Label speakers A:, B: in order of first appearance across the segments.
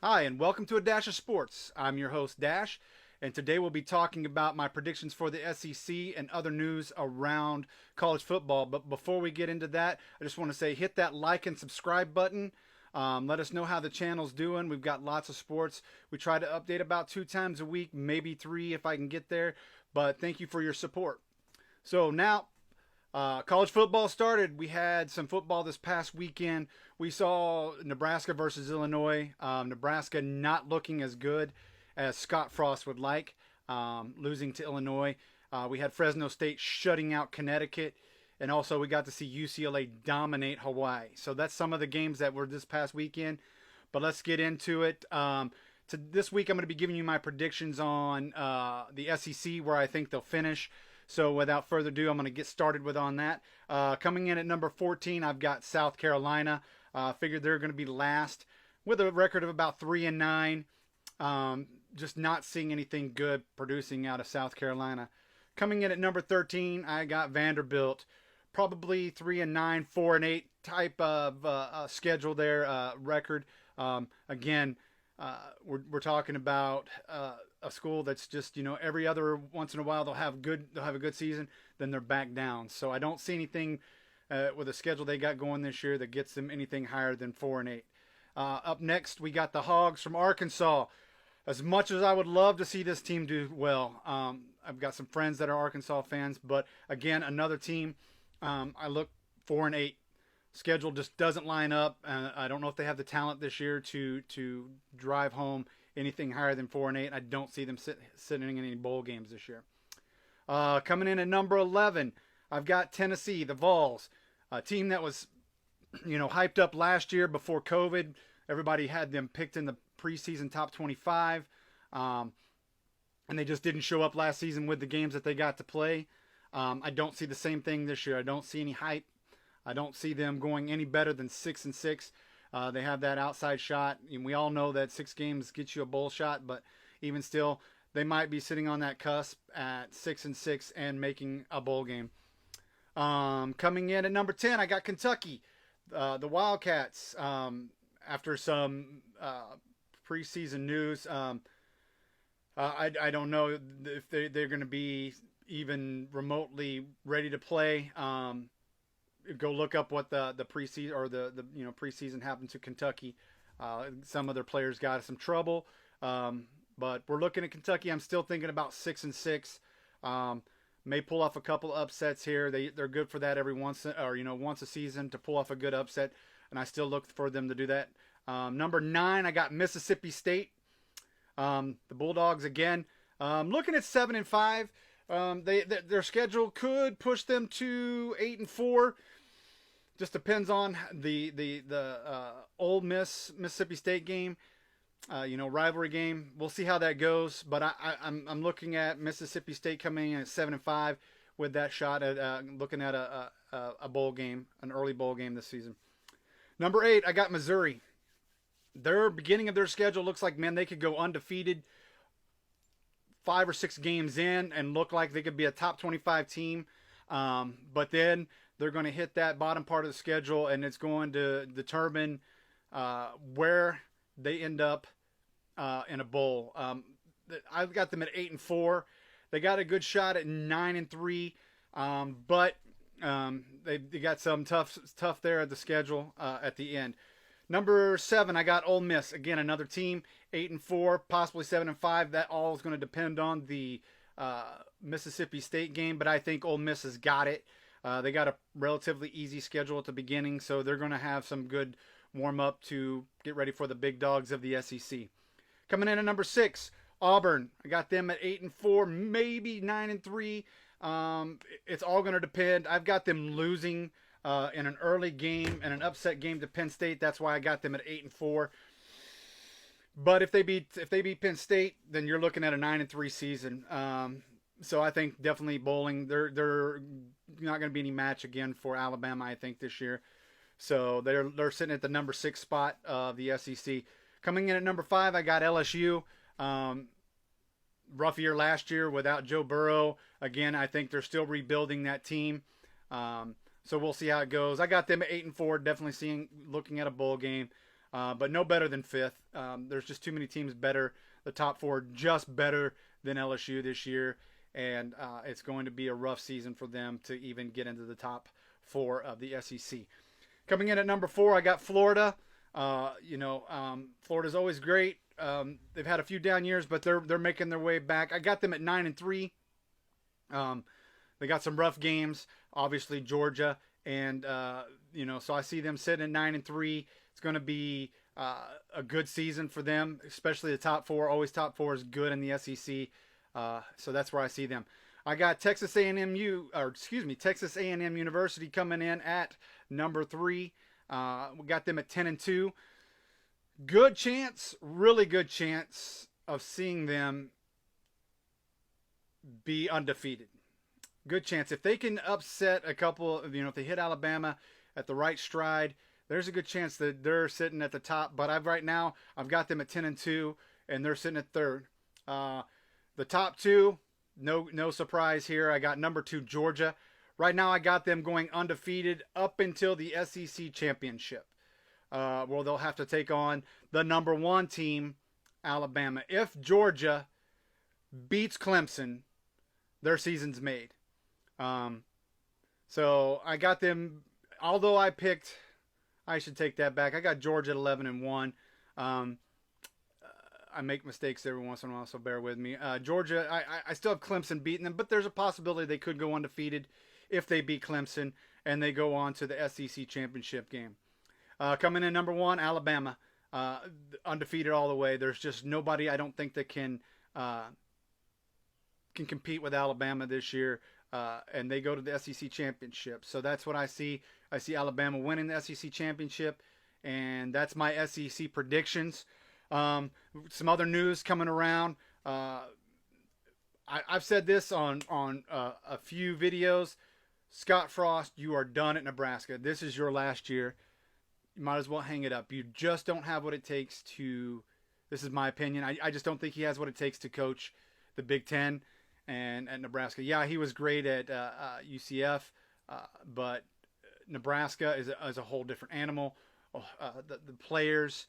A: Hi, and welcome to A Dash of Sports. I'm your host, Dash, and today we'll be talking about my predictions for the SEC and other news around college football. But before we get into that, I just want to say hit that like and subscribe button. Let us know how the channel's doing. We've got lots of sports. We try to update about 2 times a week, maybe 3 if I can get there. But thank you for your support. So now college football started. We had some football this past weekend. We saw Nebraska versus Illinois. Nebraska not looking as good as Scott Frost would like, losing to Illinois. We had Fresno State shutting out Connecticut. And also, we got to see UCLA dominate Hawaii. So that's some of the games that were this past weekend. But let's get into it. This week, I'm going to be giving you my predictions on the SEC, where I think they'll finish. So without further ado, I'm going to get started on that. Coming in at number 14, I've got South Carolina. Figured they're going to be last with a record of about 3-9. Just not seeing anything good producing out of South Carolina. Coming in at number 13, I got Vanderbilt. Probably 3-9, 4-8 type of schedule there, record. Again, we're talking about a school that's just, every other once in a while they'll have a good season, then they're back down. So I don't see anything with the schedule they got going this year that gets them anything higher than 4-8. Up next, we got the Hogs from Arkansas. As much as I would love to see this team do well, I've got some friends that are Arkansas fans, but again, another team. I look 4-8. Schedule just doesn't line up. I don't know if they have the talent this year to drive home anything higher than 4-8. I don't see them sitting in any bowl games this year. Coming in at number 11, I've got Tennessee, the Vols, a team that was, hyped up last year before COVID. Everybody had them picked in the preseason top 25, and they just didn't show up last season with the games that they got to play. I don't see the same thing this year. I don't see any hype. I don't see them going any better than 6-6. They have that outside shot, and we all know that 6 games gets you a bowl shot. But even still, they might be sitting on that cusp at 6-6 and making a bowl game. Coming in at number 10, I got Kentucky, the Wildcats. After some preseason news, I don't know if they're going to be even remotely ready to play. Go look up what the preseason or the preseason happened to Kentucky. Some of their players got some trouble, but we're looking at Kentucky. I'm still thinking about 6-6. May pull off a couple upsets here. They're good for that every once a season to pull off a good upset, and I still look for them to do that. Number 9, I got Mississippi State. The Bulldogs again. Looking at 7-5. Their schedule could push them to 8-4. Just depends on the Ole Miss Mississippi State game, rivalry game. We'll see how that goes. But I'm looking at Mississippi State coming in at 7-5 with that shot at looking at a bowl game, an early bowl game this season. Number 8, I got Missouri. Their beginning of their schedule looks like, man, they could go undefeated 5 or 6 games in and look like they could be a top 25 team. But then they're going to hit that bottom part of the schedule, and it's going to determine where they end up in a bowl. I've got them at 8-4. They got a good shot at 9-3, but they got some tough there at the schedule at the end. Number 7, I got Ole Miss. Again, another team, 8-4, possibly 7-5. That all is going to depend on the Mississippi State game, but I think Ole Miss has got it. They got a relatively easy schedule at the beginning, so they're going to have some good warm-up to get ready for the big dogs of the SEC. Coming in at number 6, Auburn. I got them at 8-4, maybe 9-3. It's all going to depend. I've got them losing in an early game and an upset game to Penn State. That's why I got them at 8-4. But if they beat Penn State, then you're looking at a 9-3 season. So I think definitely bowling. They're not going to be any match again for Alabama, I think, this year. So they're sitting at the number 6 spot of the SEC. Coming in at number 5, I got LSU. Rough year last year without Joe Burrow. Again, I think they're still rebuilding that team. So we'll see how it goes. I got them at 8-4. Definitely looking at a bowl game. but no better than fifth. There's just too many teams better. The top four just better than LSU this year, and it's going to be a rough season for them to even get into the top four of the SEC. Coming in at number 4, I got Florida. Florida's always great. They've had a few down years, but they're making their way back. I got them at 9-3. They got some rough games, obviously Georgia, and so I see them sitting at 9-3. It's going to be a good season for them, especially the top four. Always top four is good in the SEC, so that's where I see them. I got Texas A&M University coming in at number 3. We got them at 10-2. Good chance, really good chance of seeing them be undefeated. Good chance. If they can upset a couple, if they hit Alabama at the right stride, there's a good chance that they're sitting at the top. But right now I've got them at 10-2, and they're sitting at 3rd. The top 2, no surprise here. I got number 2 Georgia. Right now I got them going undefeated up until the SEC championship, where they'll have to take on the number 1 team, Alabama. If Georgia beats Clemson, their season's made. So I got them, although I should take that back. I got Georgia at 11-1. I make mistakes every once in a while, so bear with me. Georgia, I still have Clemson beating them, but there's a possibility they could go undefeated if they beat Clemson and they go on to the SEC championship game. Coming in number 1, Alabama, undefeated all the way. There's just nobody I don't think that can compete with Alabama this year, and they go to the SEC championship. So that's what I see. I see Alabama winning the SEC championship, and that's my SEC predictions. Some other news coming around. I've said this on a few videos. Scott Frost, you are done at Nebraska. This is your last year. You might as well hang it up. You just don't have what it takes to, this is my opinion, I just don't think he has what it takes to coach the Big Ten and at Nebraska. Yeah, he was great at UCF, but Nebraska is a whole different animal. The players,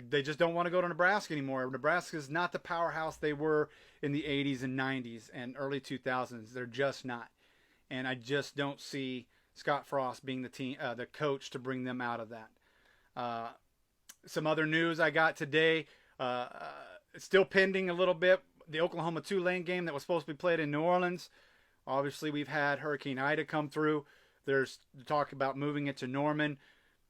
A: they just don't want to go to Nebraska anymore. Nebraska is not the powerhouse they were in the 80s and 90s and early 2000s. They're just not. And I just don't see Scott Frost being the coach to bring them out of that. Some other news I got today, it's still pending a little bit. The Oklahoma Tulane game that was supposed to be played in New Orleans. Obviously, we've had Hurricane Ida come through. There's talk about moving it to Norman.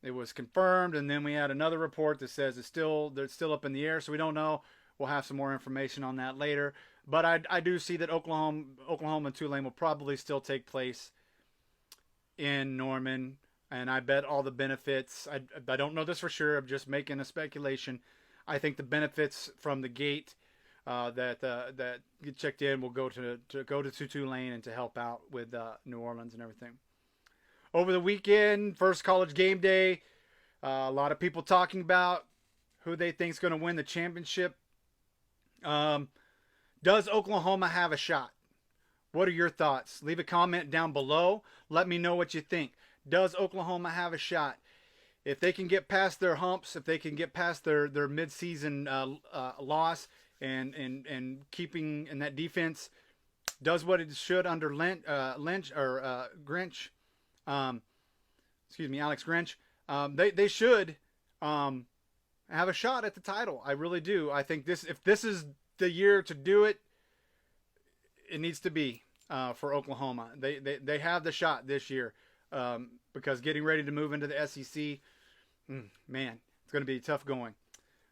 A: It was confirmed, and then we had another report that says it's still up in the air, so we don't know. We'll have some more information on that later. But I do see that Oklahoma and Tulane will probably still take place in Norman, and I bet all the benefits. I don't know this for sure. I'm just making a speculation. I think the benefits from the gate that get checked in will go to Tulane and to help out with New Orleans and everything. Over the weekend, first college game day, a lot of people talking about who they think is going to win the championship. Does Oklahoma have a shot? What are your thoughts? Leave a comment down below. Let me know what you think. Does Oklahoma have a shot? If they can get past their humps, if they can get past their mid-season loss and keeping in that defense, does what it should under Alex Grinch. They should have a shot at the title. I really do. I think if this is the year to do it, it needs to be for Oklahoma. They have the shot this year because getting ready to move into the SEC, man, it's going to be tough going.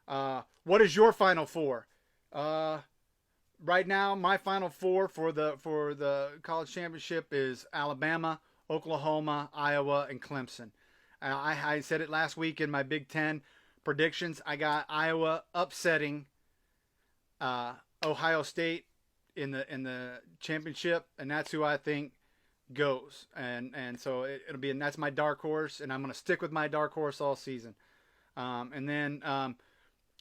A: What is your Final Four? Right now, my Final Four for the college championship is Alabama, Oklahoma, Iowa, and Clemson. I said it last week in my Big Ten predictions. I got Iowa upsetting Ohio State in the championship, and that's who I think goes. And so it'll be, and that's my dark horse, and I'm going to stick with my dark horse all season. And then,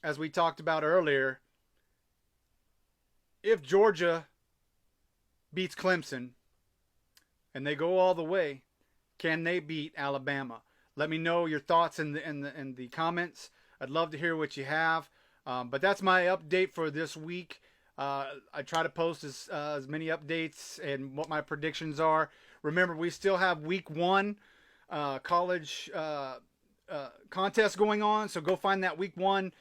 A: as we talked about earlier, if Georgia beats Clemson and they go all the way, can they beat Alabama? Let me know your thoughts in the comments. I'd love to hear what you have. But that's my update for this week. I try to post as many updates and what my predictions are. Remember, we still have week 1 college contest going on, so go find that week 1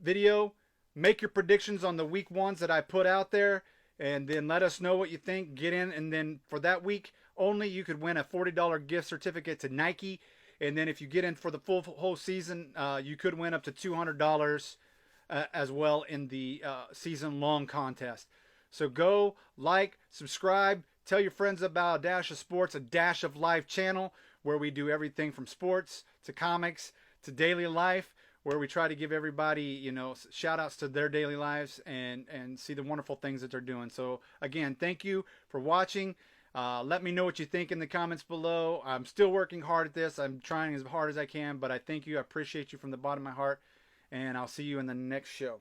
A: video. Make your predictions on the week 1s that I put out there, and then let us know what you think. Get in, and then for that week only, you could win a $40 gift certificate to Nike. And then if you get in for the whole season, you could win up to $200 as well in the season-long contest. So go, like, subscribe, tell your friends about A Dash of Sports, A Dash of Life channel, where we do everything from sports to comics to daily life, where we try to give everybody, shout outs to their daily lives and see the wonderful things that they're doing. So again, thank you for watching. Let me know what you think in the comments below. I'm still working hard at this. I'm trying as hard as I can, but I thank you. I appreciate you from the bottom of my heart, and I'll see you in the next show.